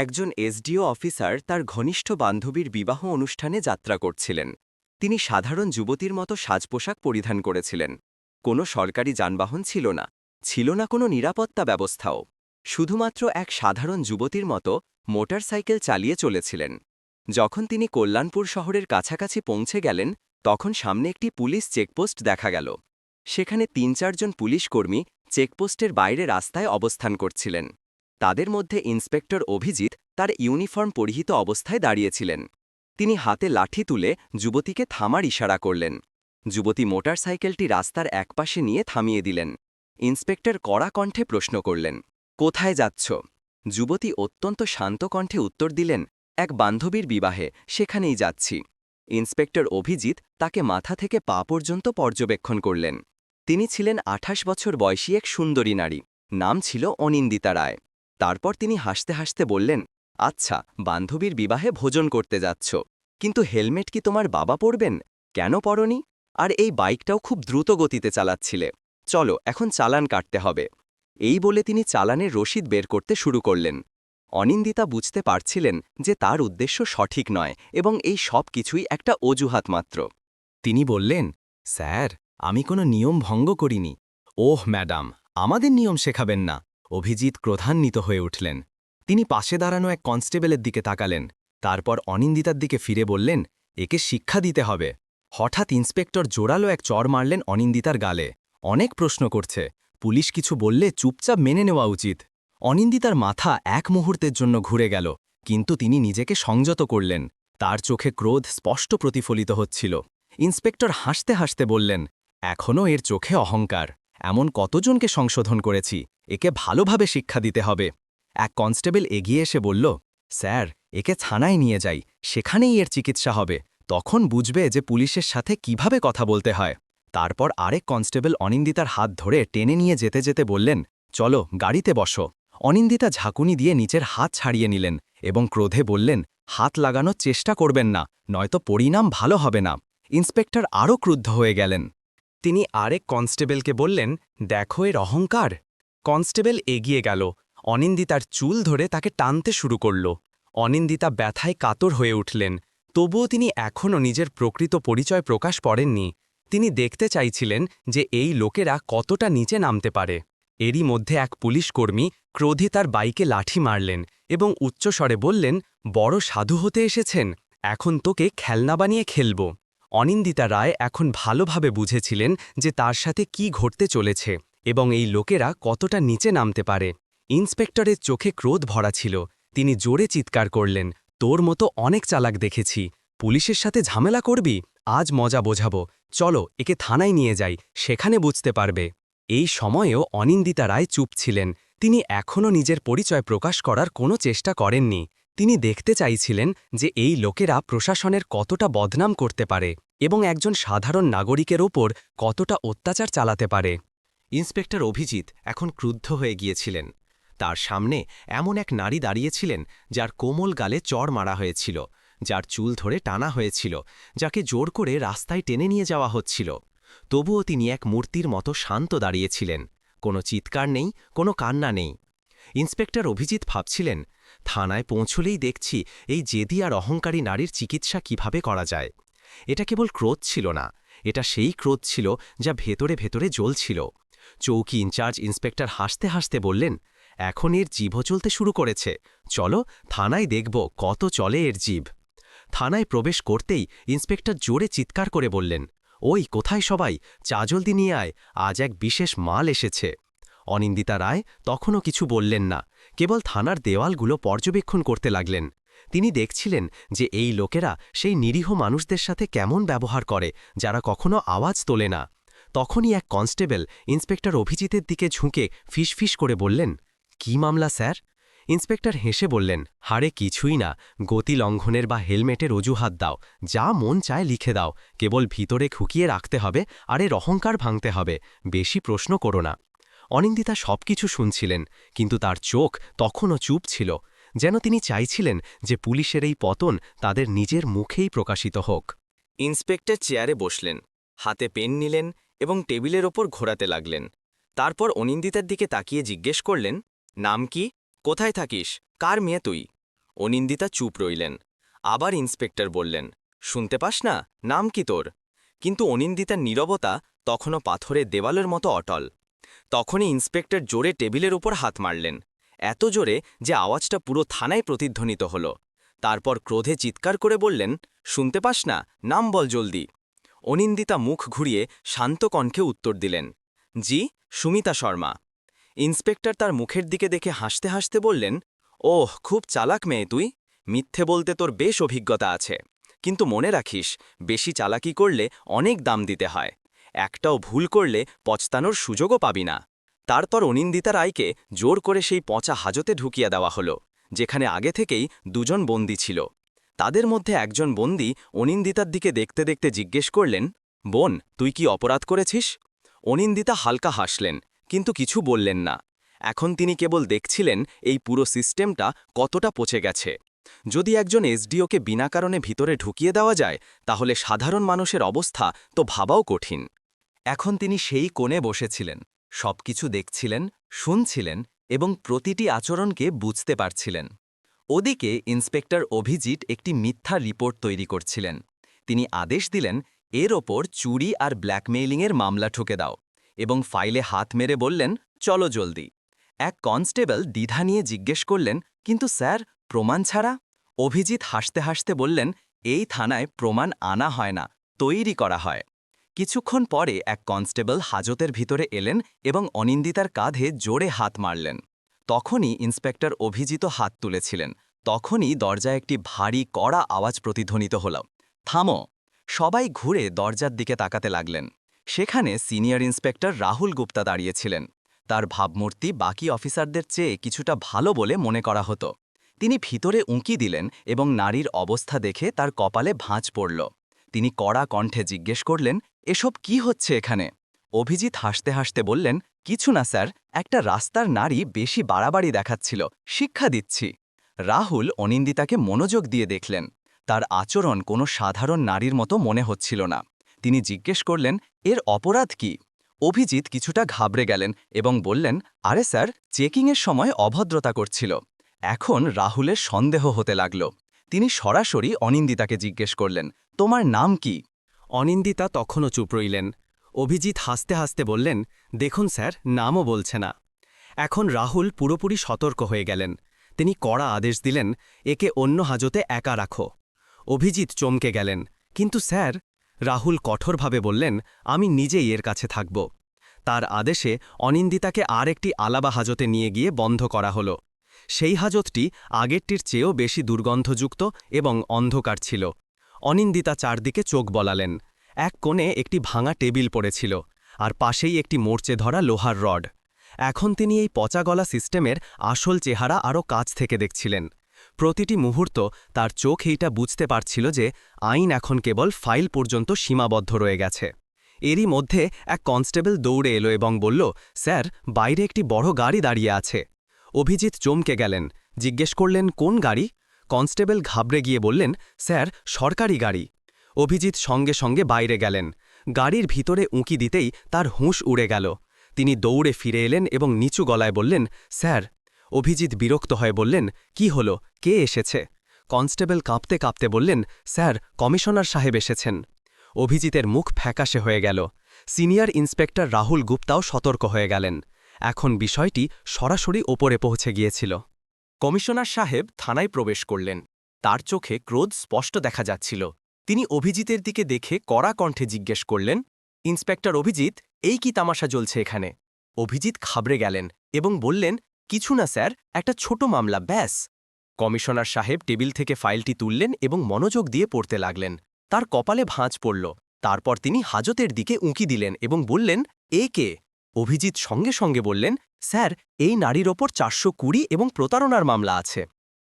একজন SDO officer তার ঘনিষ্ঠ বান্ধবীর বিবাহ অনুষ্ঠানে যাত্রা করছিলেন। তিনি সাধারণ যুবতীর মতো সাজপোশাক পরিধান করেছিলেন। কোনো সরকারি যানবাহন ছিল না, ছিল না কোনো নিরাপত্তা ব্যবস্থাও। শুধুমাত্র এক সাধারণ যুবতীর মতো মোটরসাইকেল চালিয়ে চলেছিলেন। যখন তিনি কল্যাণপুর শহরের কাছাকাছি পৌঁছে গেলেন, তখন সামনে একটি পুলিশ চেকপোস্ট দেখা গেল। সেখানে ৩-৪ জন পুলিশকর্মী চেকপোস্টের বাইরে রাস্তায় অবস্থান করছিলেন। তাদের মধ্যে ইন্সপেক্টর অভিজিৎ তার ইউনিফর্ম পরিহিত অবস্থায় দাঁড়িয়েছিলেন। তিনি হাতে লাঠি তুলে যুবতীকে থামার ইশারা করলেন। যুবতী মোটরসাইকেলটি রাস্তার একপাশে নিয়ে থামিয়ে দিলেন। ইন্সপেক্টর কড়া কণ্ঠে প্রশ্ন করলেন, কোথায় যাচ্ছ? যুবতী অত্যন্ত শান্ত কণ্ঠে উত্তর দিলেন, এক বান্ধবীর বিবাহে, সেখানেই যাচ্ছি। ইন্সপেক্টর অভিজিৎ তাকে মাথা থেকে পা পর্যন্ত পর্যবেক্ষণ করলেন। তিনি ছিলেন ২৮ বছর বয়সী এক সুন্দরী নারী। নাম ছিল অনিন্দিতা রায়। তারপর তিনি হাসতে হাসতে বললেন, আচ্ছা, বান্ধবীর বিবাহে ভোজন করতে যাচ্ছ, কিন্তু হেলমেট কি তোমার বাবা পরবেন? কেন পরনি? আর এই বাইকটাও খুব দ্রুত গতিতে চালাচ্ছিলে। চলো, এখন চালান কাটতে হবে। এই বলে তিনি চালানের রসিদ বের করতে শুরু করলেন। অনিন্দিতা বুঝতে পারছিলেন যে তার উদ্দেশ্য সঠিক নয় এবং এই সব কিছুই একটা অজুহাত মাত্র। তিনি বললেন, স্যার, আমি কোনো নিয়ম ভঙ্গ করিনি। ওহ ম্যাডাম, আমাদের নিয়ম শেখাবেন না। অভিজিৎ ক্রোধান্বিত হয়ে উঠলেন। তিনি পাশে দাঁড়ানো এক কনস্টেবলের দিকে তাকালেন। তারপর অনিন্দিতার দিকে ফিরে বললেন, একে শিক্ষা দিতে হবে। হঠাৎ ইন্সপেক্টর জোরালো এক চড় মারলেন অনিন্দিতার গালে। অনেক প্রশ্ন করছে, পুলিশ কিছু বললে চুপচাপ মেনে নেওয়া উচিত। অনিন্দিতার মাথা এক মুহূর্তের জন্য ঘুরে গেল, কিন্তু তিনি নিজেকে সংযত করলেন। তার চোখে ক্রোধ স্পষ্ট প্রতিফলিত হচ্ছিল। ইন্সপেক্টর হাসতে হাসতে বললেন, এখনও এর চোখে অহংকার। এমন কতজনকে সংশোধন করেছি, একে ভালোভাবে শিক্ষা দিতে হবে। এক কনস্টেবল এগিয়ে এসে বলল, স্যার, একে থানায় নিয়ে যাই, সেখানেই এর চিকিৎসা হবে। তখন বুঝবে যে পুলিশের সাথে কিভাবে কথা বলতে হয়। তারপর আরেক কনস্টেবল অনিন্দিতার হাত ধরে টেনে নিয়ে যেতে যেতে বললেন, চলো, গাড়িতে বসো। অনিন্দিতা ঝাঁকুনি দিয়ে নিচের হাত ছাড়িয়ে নিলেন এবং ক্রোধে বললেন, হাত লাগানোর চেষ্টা করবেন না, নয়তো পরিণাম ভালো হবে না। ইন্সপেক্টর আরও ক্রুদ্ধ হয়ে গেলেন। তিনি আরেক কনস্টেবলকে বললেন, দেখো এর অহংকার। কনস্টেবল এগিয়ে গেল, অনিন্দিতার চুল ধরে তাকে টানতে শুরু করল। অনিন্দিতা ব্যথায় কাতর হয়ে উঠলেন। তবুও তিনি এখনও নিজের প্রকৃত পরিচয় প্রকাশ করেননি। তিনি দেখতে চাইছিলেন যে এই লোকেরা কতটা নিচে নামতে পারে। এরই মধ্যে এক পুলিশকর্মী ক্রোধে তার বাইকে লাঠি মারলেন এবং উচ্চস্বরে বললেন, বড় সাধু হতে এসেছেন, এখন তোকে খেলনা বানিয়ে খেলব। অনিন্দিতা রায় এখন ভালোভাবে বুঝেছিলেন যে তার সাথে কি ঘটতে চলেছে এবং এই লোকেরা কতটা নিচে নামতে পারে। ইন্সপেক্টরের চোখে ক্রোধ ভরা ছিল। তিনি জোরে চিৎকার করলেন, তোর মতো অনেক চালাক দেখেছি। পুলিশের সাথে ঝামেলা করবি? আজ মজা বোঝাবো। চলো, একে থানায় নিয়ে যাই, সেখানে বুঝতে পারবে। এই সময়েও অনিন্দিতা রায় চুপ ছিলেন। তিনি এখনও নিজের পরিচয় প্রকাশ করার কোনো চেষ্টা করেননি। তিনি দেখতে চাইছিলেন যে এই লোকেরা প্রশাসনের কতটা বদনাম করতে পারে এবং একজন সাধারণ নাগরিকের ওপর কতটা অত্যাচার চালাতে পারে। ইন্সপেক্টর অভিজিৎ এখন ক্রুদ্ধ হয়ে গিয়েছিলেন। তার সামনে এমন এক নারী দাঁড়িয়েছিলেন যার কোমল গালে চড় মারা হয়েছিল, যার চুল ধরে টানা হয়েছিল, যাকে জোর করে রাস্তায় টেনে নিয়ে যাওয়া হচ্ছিল। তবুও তিনি এক মূর্তির মতো শান্ত দাঁড়িয়েছিলেন। কোনো চিৎকার নেই, কোনো কান্না নেই। ইন্সপেক্টর অভিজিৎ ভাবছিলেন, থানায় পৌঁছলেই দেখছি এই জেদি আর অহংকারী নারীর চিকিৎসা কিভাবে করা যায়। এটা কেবল ক্রোধ ছিল না, এটা সেই ক্রোধ ছিল যা ভেতরে ভেতরে জ্বলছিল। চৌকি ইনচার্জ ইন্সপেক্টর হাসতে হাসতে বললেন, এখন এর জিভও চলতে শুরু করেছে। চলো, থানায় দেখব কত চলে এর জিভ। থানায় প্রবেশ করতেই ইন্সপেক্টর জোরে চিৎকার করে বললেন, ওই কোথায় সবাই, চা জলদি নিয়ে আয়, আজ এক বিশেষ মাল এসেছে। অনিন্দিতা রায় তখনও কিছু বললেন না, কেবল থানার দেওয়ালগুলো পর্যবেক্ষণ করতে লাগলেন। তিনি দেখছিলেন যে এই লোকেরা সেই নিরীহ মানুষদের সাথে কেমন ব্যবহার করে যারা কখনো আওয়াজ তোলে না। তখনই এক কনস্টেবল ইন্সপেক্টর অভিজিতের দিকে ঝুঁকে ফিসফিস করে বললেন, কি মামলা স্যার? ইন্সপেক্টর হেসে বললেন, হারে কিছুই না, গতি লঙ্ঘনের বা হেলমেটের অজুহাত দাও, যা মন চায় লিখে দাও, কেবল ভিতরে খুকিয়ে রাখতে হবে আর এর অহংকার ভাঙতে হবে, বেশি প্রশ্ন করো না। অনিন্দিতা সবকিছু শুনছিলেন, কিন্তু তার চোখ তখনও চুপ ছিল, যেন তিনি চাইছিলেন যে পুলিশের এই পতন তাদের নিজের মুখেই প্রকাশিত হোক। ইন্সপেক্টর চেয়ারে বসলেন, হাতে পেন নিলেন এবং টেবিলের ওপর ঘোরাতে লাগলেন। তারপর অনিন্দিতার দিকে তাকিয়ে জিজ্ঞেস করলেন, নাম কি? কোথায় থাকিস? কার মেয়ে তুই? অনিন্দিতা চুপ রইলেন। আবার ইন্সপেক্টর বললেন, শুনতে পাস না, নাম কি তোর? কিন্তু অনিন্দিতার নীরবতা তখনও পাথরের দেওয়ালের মতো অটল। তখনই ইন্সপেক্টর জোরে টেবিলের উপর হাত মারলেন, এত জোরে যে আওয়াজটা পুরো থানায় প্রতিধ্বনিত হল। তারপর ক্রোধে চিৎকার করে বললেন, শুনতে পাস না, নাম বল জলদি। অনিন্দিতা মুখ ঘুরিয়ে শান্ত কণ্ঠে উত্তর দিলেন, জি, সুমিতা শর্মা। ইন্সপেক্টর তার মুখের দিকে দেখে হাসতে হাসতে বললেন, ওহ, খুব চালাক মেয়ে তুই। মিথ্যে বলতে তোর বেশ অভিজ্ঞতা আছে। কিন্তু মনে রাখিস, বেশি চালাকি করলে অনেক দাম দিতে হয়। একটাও ভুল করলে পচতানোর সুযোগও পাবি না। তারপর অনিন্দিতা রায়কে জোর করে সেই পচা হাজতে ঢুকিয়ে দেওয়া হলো, যেখানে আগে থেকেই দুজন বন্দী ছিল। তাদের মধ্যে একজন বন্দী অনিন্দিতার দিকে দেখতে দেখতে জিজ্ঞেস করলেন, বোন, তুই কি অপরাধ করেছিস? অনিন্দিতা হালকা হাসলেন, কিন্তু কিছু বললেন না। এখন তিনি কেবল দেখছিলেন এই পুরো সিস্টেমটা কতটা পচে গেছে। যদি একজন এসডিওকে বিনা কারণে ভিতরে ঢুকিয়ে দেওয়া যায়, তাহলে সাধারণ মানুষের অবস্থা তো ভাবাও কঠিন। এখন তিনি সেই কোণে বসেছিলেন, সবকিছু দেখছিলেন, শুনছিলেন এবং প্রতিটি আচরণকে বুঝতে পারছিলেন। ওদিকে ইন্সপেক্টর অভিজিৎ একটি মিথ্যা রিপোর্ট তৈরি করছিলেন। তিনি আদেশ দিলেন, এর ওপর চুরি আর ব্ল্যাকমেইলিংয়ের মামলা ঠুকে দাও, এবং ফাইলে হাত মেরে বললেন, চলো জলদি। এক কনস্টেবল দ্বিধা নিয়ে জিজ্ঞেস করলেন, কিন্তু স্যার, প্রমাণ ছাড়া? অভিজিৎ হাসতে হাসতে বললেন, এই থানায় প্রমাণ আনা হয় না, তৈরি করা হয়। কিছুক্ষণ পরে এক কনস্টেবল হাজতের ভিতরে এলেন এবং অনিন্দিতার কাঁধে জোরে হাত মারলেন। তখনই ইন্সপেক্টর অভিজিৎ হাত তুলেছিলেন। তখনই দরজায় একটি ভারী কড়া আওয়াজ প্রতিধ্বনিত হল, থামো। সবাই ঘুরে দরজার দিকে তাকাতে লাগলেন। সেখানে সিনিয়র ইন্সপেক্টর রাহুল গুপ্তা দাঁড়িয়েছিলেন। তার ভাবমূর্তি বাকি অফিসারদের চেয়ে কিছুটা ভালো বলে মনে করা হতো। তিনি ভিতরে উঁকি দিলেন এবং নারীর অবস্থা দেখে তার কপালে ভাঁজ পড়ল। তিনি কড়া কণ্ঠে জিজ্ঞেস করলেন, এসব কি হচ্ছে এখানে? অভিজিৎ হাসতে হাসতে বললেন, কিছু না স্যার, একটা রাস্তার নারী বেশি বাড়াবাড়ি দেখাচ্ছিল, শিক্ষা দিচ্ছি। রাহুল অনিন্দিতাকে মনোযোগ দিয়ে দেখলেন। তার আচরণ কোনো সাধারণ নারীর মতো মনে হচ্ছিল না। তিনি জিজ্ঞেস করলেন, এর অপরাধ কি? অভিজিৎ কিছুটা ঘাবড়ে গেলেন এবং বললেন, আরে স্যার, চেকিংয়ের সময় অভদ্রতা করছিল। এখন রাহুলের সন্দেহ হতে লাগল। তিনি সরাসরি অনিন্দিতাকে জিজ্ঞেস করলেন, তোমার নাম কি? অনিন্দিতা তখনও চুপ রইলেন। অভিজিৎ হাসতে হাসতে বললেন, দেখুন স্যার, নামও বলছে না। এখন রাহুল পুরোপুরি সতর্ক হয়ে গেলেন। তিনি কড়া আদেশ দিলেন, একে অন্য হাজতে একা রাখো। অভিজিৎ চমকে গেলেন, কিন্তু স্যার। রাহুল কঠোরভাবে বললেন, আমি নিজেই এর কাছে থাকব। তার আদেশে অনিন্দিতাকে আর একটি আলাদা হাজতে নিয়ে গিয়ে বন্ধ করা হল। সেই হাজতটি আগেরটির চেয়েও বেশি দুর্গন্ধযুক্ত এবং অন্ধকার ছিল। অনিন্দিতা চারদিকে চোখ বলালেন। এক কোণে একটি ভাঙা টেবিল পড়েছিল, আর পাশেই একটি মোর্চে ধরা লোহার রড। এখন তিনি এই পচাগলা সিস্টেমের আসল চেহারা আরও কাছ থেকে দেখছিলেন। প্রতিটি মুহূর্ত তার চোখ এইটা বুঝতে পারছিল যে আইন এখন কেবল ফাইল পর্যন্ত সীমাবদ্ধ রয়ে গেছে। এরই মধ্যে এক কনস্টেবল দৌড়ে এলো এবং বলল, স্যার, বাইরে একটি বড় গাড়ি দাঁড়িয়ে আছে। অভিজিৎ চমকে গেলেন, জিজ্ঞেস করলেন, কোন গাড়ি? কনস্টেবল ঘাবড়ে গিয়ে বললেন, স্যার, সরকারি গাড়ি। অভিজিৎ সঙ্গে সঙ্গে বাইরে গেলেন। গাড়ির ভিতরে উঁকি দিতেই তার হুঁশ উড়ে গেল। তিনি দৌড়ে ফিরে এলেন এবং নিচু গলায় বললেন, স্যার। অভিজিৎ বিরক্ত হয়ে বললেন, কি হলো, কে এসেছে? কনস্টেবল কাঁপতে কাঁপতে বললেন, স্যার, কমিশনার সাহেব এসেছেন। অভিজিতের মুখ ফ্যাকাশে হয়ে গেল। সিনিয়র ইন্সপেক্টর রাহুল গুপ্তাও সতর্ক হয়ে গেলেন। এখন বিষয়টি সরাসরি ওপরে পৌঁছে গিয়েছিল। কমিশনার সাহেব থানায় প্রবেশ করলেন। তার চোখে ক্রোধ স্পষ্ট দেখা যাচ্ছিল। তিনি অভিজিতের দিকে দেখে কড়া কণ্ঠে জিজ্ঞেস করলেন, ইন্সপেক্টর অভিজিৎ, এই কি তামাশা চলছে এখানে? অভিজিৎ ঘাবড়ে গেলেন এবং বললেন, কিছু না স্যার, একটা ছোট মামলা, ব্যাস। কমিশনার সাহেব টেবিল থেকে ফাইলটি তুললেন এবং মনোযোগ দিয়ে পড়তে লাগলেন। তার কপালে ভাঁজ পড়ল। তারপর তিনি হাজতের দিকে উঁকি দিলেন এবং বললেন, এ কে? অভিজিৎ সঙ্গে সঙ্গে বললেন, স্যার, এই নারীর ওপর 420 এবং প্রতারণার মামলা আছে।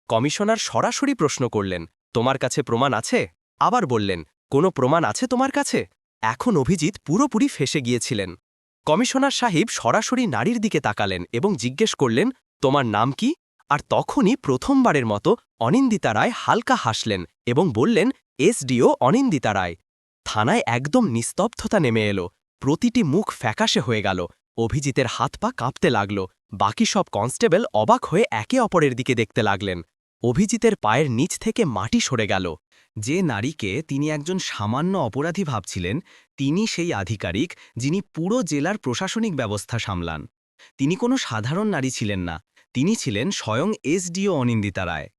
কমিশনার সরাসরি প্রশ্ন করলেন, তোমার কাছে প্রমাণ আছে? আবার বললেন, কোনো প্রমাণ আছে তোমার কাছে? এখন অভিজিৎ পুরোপুরি ফেঁসে গিয়েছিলেন। কমিশনার সাহেব সরাসরি নারীর দিকে তাকালেন এবং জিজ্ঞেস করলেন, তোমার নাম কি? আর তখনই প্রথমবারের মতো অনিন্দিতা রায় হালকা হাসলেন এবং বললেন, এসডিও অনিন্দিতা রায়। থানায় একদম নিস্তব্ধতা নেমে এলো। প্রতিটি মুখ ফ্যাকাশে হয়ে গেল। অভিজিতের হাত পা কাঁপতে লাগল। বাকি সব কনস্টেবল অবাক হয়ে একে অপরের দিকে দেখতে লাগলেন। অভিজিতের পায়ের নিচ থেকে মাটি সরে গেল। যে নারীকে তিনি একজন সামান্য অপরাধী ভাবছিলেন, তিনি সেই আধিকারিক যিনি পুরো জেলার প্রশাসনিক ব্যবস্থা সামলান। তিনি কোনো সাধারণ নারী ছিলেন না, তিনি ছিলেন স্বয়ং এসডিও অনিন্দিতা রায়।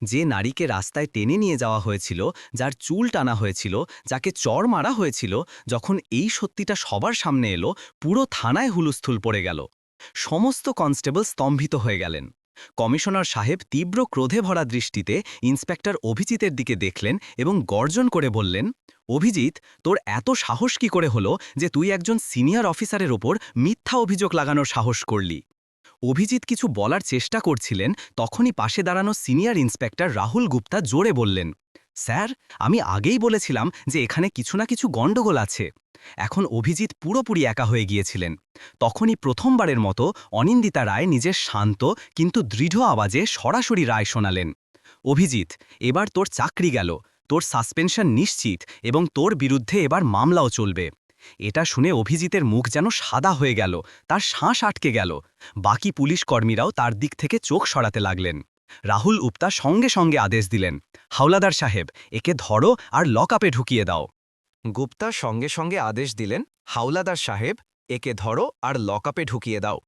যে নারীকে রাস্তায় টেনে নিয়ে যাওয়া হয়েছিল, যার চুল টানা হয়েছিল, যাকে চড় মারা হয়েছিল, যখন এই সত্যিটা সবার সামনে এলো, পুরো থানায় হুলস্থুল পড়ে গেল। সমস্ত কনস্টেবল স্তম্ভিত হয়ে গেলেন। কমিশনার সাহেব তীব্র ক্রোধে ভরা দৃষ্টিতে ইন্সপেক্টর অভিজিতের দিকে দেখলেন এবং গর্জন করে বললেন, অভিজিৎ, তোর এত সাহস কি করে হলো যে তুই একজন সিনিয়র অফিসারের ওপর মিথ্যা অভিযোগ লাগানোর সাহস করলি? অভিজিৎ কিছু বলার চেষ্টা করছিলেন, তখনই পাশে দাঁড়ানো সিনিয়র ইন্সপেক্টর রাহুল গুপ্তা জোরে বললেন, স্যার, আমি আগেই বলেছিলাম যে এখানে কিছু না কিছু গণ্ডগোল আছে। এখন অভিজিৎ পুরোপুরি একা হয়ে গিয়েছিলেন। তখনই প্রথমবারের মতো অনিন্দিতা রায় নিজের শান্ত কিন্তু দৃঢ় আওয়াজে সরাসরি রায় শোনালেন, অভিজিৎ, এবার তোর চাকরি গেল, তোর সাসপেনশন নিশ্চিত এবং তোর বিরুদ্ধে এবার মামলাও চলবে। এটা শুনে অভিজিতের মুখ যেন সাদা হয়ে গেল, তার শ্বাস আটকে গেল। বাকি পুলিশ কর্মীরাও তার দিক থেকে চোখ সরাতে লাগলেন। রাহুল গুপ্তা সঙ্গে সঙ্গে আদেশ দিলেন, হাওলাদার সাহেব, একে ধরো আর লকআপে ঢুকিয়ে দাও। গুপ্তা সঙ্গে সঙ্গে আদেশ দিলেন, হাওলাদার সাহেব, একে ধরো আর লকআপে ঢুকিয়ে দাও।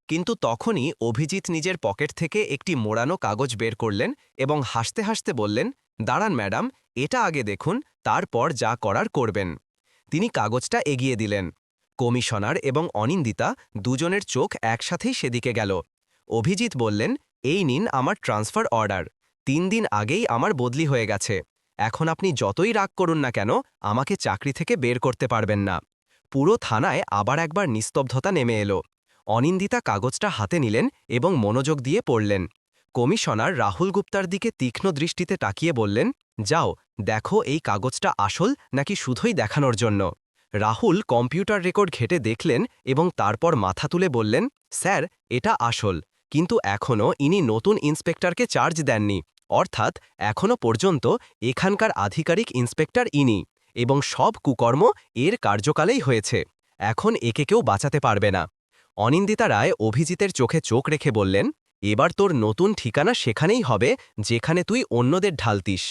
কিন্তু তখনই অভিজিৎ নিজের পকেট থেকে একটি মোড়ানো কাগজ বের করলেন এবং হাসতে হাসতে বললেন, দাঁড়ান ম্যাডাম, এটা আগে দেখুন, তারপর যা করার করবেন। তিনি কাগজটা এগিয়ে দিলেন। কমিশনার এবং অনিন্দিতা দুজনের চোখ একসাথেই সেদিকে গেল। অভিজিৎ বললেন, এই নিন আমার ট্রান্সফার অর্ডার। 3 দিন আগেই আমার বদলি হয়ে গেছে। এখন আপনি যতই রাগ করুন না কেন, আমাকে চাকরি থেকে বের করতে পারবেন না। পুরো থানায় আবার একবার নিস্তব্ধতা নেমে এলো। অনিন্দিতা কাগজটা হাতে নিলেন এবং মনোযোগ দিয়ে পড়লেন। কমিশনার রাহুল গুপ্তার দিকে তীক্ষ্ণ দৃষ্টিতে তাকিয়ে বললেন, যাও, দেখো এই কাগজটা আসল নাকি শুধুই দেখানোর জন্য। রাহুল কম্পিউটার রেকর্ড ঘেটে দেখলেন এবং তারপর মাথা তুলে বললেন, স্যার, এটা আসল, কিন্তু এখনও ইনি নতুন ইন্সপেক্টরকে চার্জ দেননি, অর্থাৎ এখনও পর্যন্ত এখানকার আধিকারিক ইন্সপেক্টর ইনি, এবং সব কুকর্ম এর কার্যকালেই হয়েছে। এখন একে কেউ বাঁচাতে পারবে না। অনিন্দিতা রায় অভিজিতের চোখে চোখ রেখে বললেন, এবার তোর নতুন ঠিকানা সেখানেই হবে যেখানে তুই অন্যদের ঢালতিস।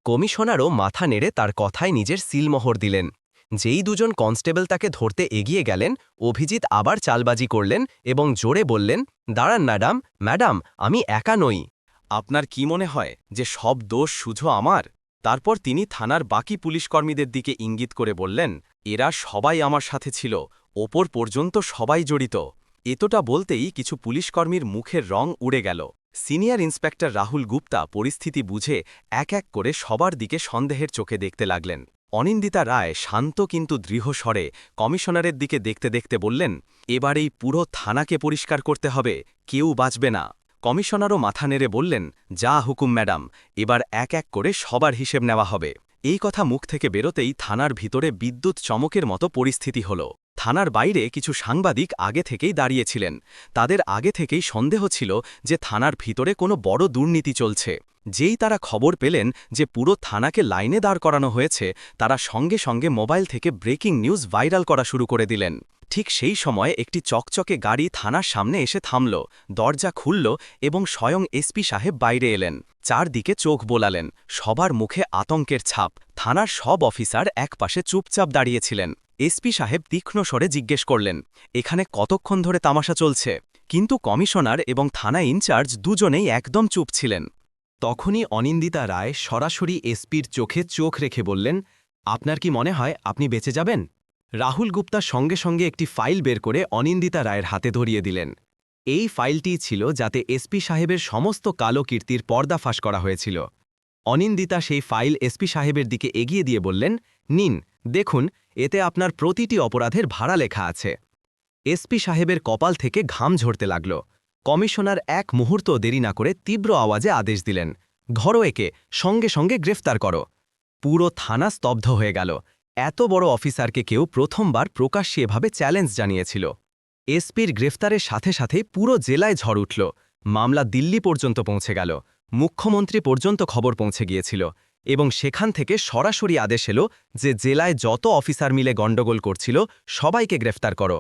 কমিশনারও মাথা নেড়ে তার কথায় নিজের সিলমোহর দিলেন। যেই দুজন কনস্টেবল তাকে ধরতে এগিয়ে গেলেন, অভিজিৎ আবার চালবাজি করলেন এবং জোরে বললেন, দাঁড়ান ম্যাডাম, ম্যাডাম, আমি একা নই। আপনার কি মনে হয় যে সব দোষ শুধু আমার? তারপর তিনি থানার বাকি পুলিশকর্মীদের দিকে ইঙ্গিত করে বললেন, এরা সবাই আমার সাথে ছিল, ওপর পর্যন্ত সবাই জড়িত। এতটা বলতেই কিছু পুলিশকর্মীর মুখের রং উড়ে গেল। সিনিয়র ইন্সপেক্টর রাহুল গুপ্তা পরিস্থিতি বুঝে এক এক করে সবার দিকে সন্দেহের চোখে দেখতে লাগলেন। অনিন্দিতা রায় শান্ত কিন্তু দৃঢ় স্বরে কমিশনারের দিকে দেখতে দেখতে বললেন, এবার এই পুরো থানাকে পরিষ্কার করতে হবে, কেউ বাঁচবে না। কমিশনারও মাথা নেড়ে বললেন, যা হুকুম ম্যাডাম, এবার এক এক করে সবার হিসেব নেওয়া হবে। এই কথা মুখ থেকে বেরোতেই থানার ভিতরে বিদ্যুৎ চমকের মতো পরিস্থিতি হল। থানার বাইরে কিছু সাংবাদিক আগে থেকেই দাঁড়িয়েছিলেন। তাদের আগে থেকেই সন্দেহ ছিল যে থানার ভিতরে কোনো বড় দুর্নীতি চলছে। যেই তারা খবর পেলেন যে পুরো থানাকে লাইনে দাঁড় করানো হয়েছে, তারা সঙ্গে সঙ্গে মোবাইল থেকে ব্রেকিং নিউজ ভাইরাল করা শুরু করে দিলেন। ঠিক সেই সময় একটি চকচকে গাড়ি থানার সামনে এসে থামল, দরজা খুলল এবং স্বয়ং এসপি সাহেব বাইরে এলেন। চারদিকে চোখ বোলালেন, সবার মুখে আতঙ্কের ছাপ। থানার সব অফিসার একপাশে চুপচাপ দাঁড়িয়েছিলেন। এসপি সাহেব তীক্ষ্ণ স্বরে জিজ্ঞেস করলেন, এখানে কতক্ষণ ধরে তামাশা চলছে? কিন্তু কমিশনার এবং থানা ইনচার্জ দুজনেই একদম চুপ ছিলেন। তখনই অনিন্দিতা রায় সরাসরি এসপির চোখে চোখ রেখে বললেন, আপনার কি মনে হয় আপনি বেঁচে যাবেন? রাহুল গুপ্তা সঙ্গে সঙ্গে একটি ফাইল বের করে অনিন্দিতা রায়ের হাতে ধরিয়ে দিলেন। এই ফাইলটি ছিল যাতে এসপি সাহেবের সমস্ত কালো কীর্তির পর্দাফাশ করা হয়েছিল। অনিন্দিতা সেই ফাইল এসপি সাহেবের দিকে এগিয়ে দিয়ে বললেন, নিন, দেখুন, এতে আপনার প্রতিটি অপরাধের ভাড়া লেখা আছে। এসপি সাহেবের কপাল থেকে ঘাম ঝরতে লাগল। কমিশনার এক মুহূর্ত দেরি না করে তীব্র আওয়াজে আদেশ দিলেন, ধরো একে, সঙ্গে সঙ্গে গ্রেফতার করো। পুরো থানা স্তব্ধ হয়ে গেল। এত বড় অফিসারকে কেউ প্রথমবার প্রকাশ্যে এভাবে চ্যালেঞ্জ জানিয়েছিল। এসপির গ্রেফতারের সাথে সাথে পুরো জেলায় ঝড় উঠল। মামলা দিল্লি পর্যন্ত পৌঁছে গেল। মুখ্যমন্ত্রী পর্যন্ত খবর পৌঁছে গিয়েছিল এবং সেখান থেকে সরাসরি আদেশ এলো যে জেলায় যত অফিসার মিলে গণ্ডগোল করছিল সবাইকে গ্রেফতার করো।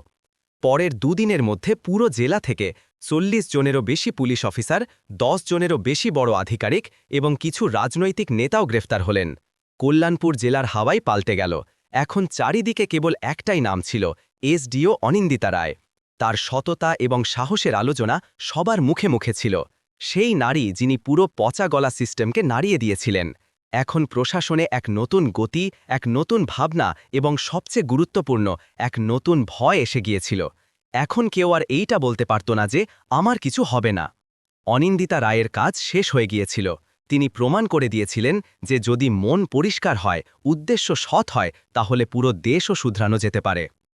পরের দুদিনের মধ্যে পুরো জেলা থেকে 40 জনেরও বেশি পুলিশ অফিসার, 10 জনেরও বেশি বড় আধিকারিক এবং কিছু রাজনৈতিক নেতাও গ্রেফতার হলেন। কল্যাণপুর জেলার হাওয়াই পাল্টে গেল। এখন চারিদিকে কেবল একটাই নাম ছিল, এসডিও অনিন্দিতা রায়। তার সততা এবং সাহসের আলোচনা সবার মুখে মুখে ছিল। সেই নারী যিনি পুরো পচা গলা সিস্টেমকে নাড়িয়ে দিয়েছিলেন। এখন প্রশাসনে এক নতুন গতি, এক নতুন ভাবনা এবং সবচেয়ে গুরুত্বপূর্ণ এক নতুন ভয় এসে গিয়েছিল। এখন কেউ আর এইটা বলতে পারত না যে আমার কিছু হবে না। অনিন্দিতা রায়ের কাজ শেষ হয়ে গিয়েছিল। তিনি প্রমাণ করে দিয়েছিলেন যে যদি মন পরিষ্কার হয়, উদ্দেশ্য সৎ হয়, তাহলে পুরো দেশও শুধরানো যেতে পারে।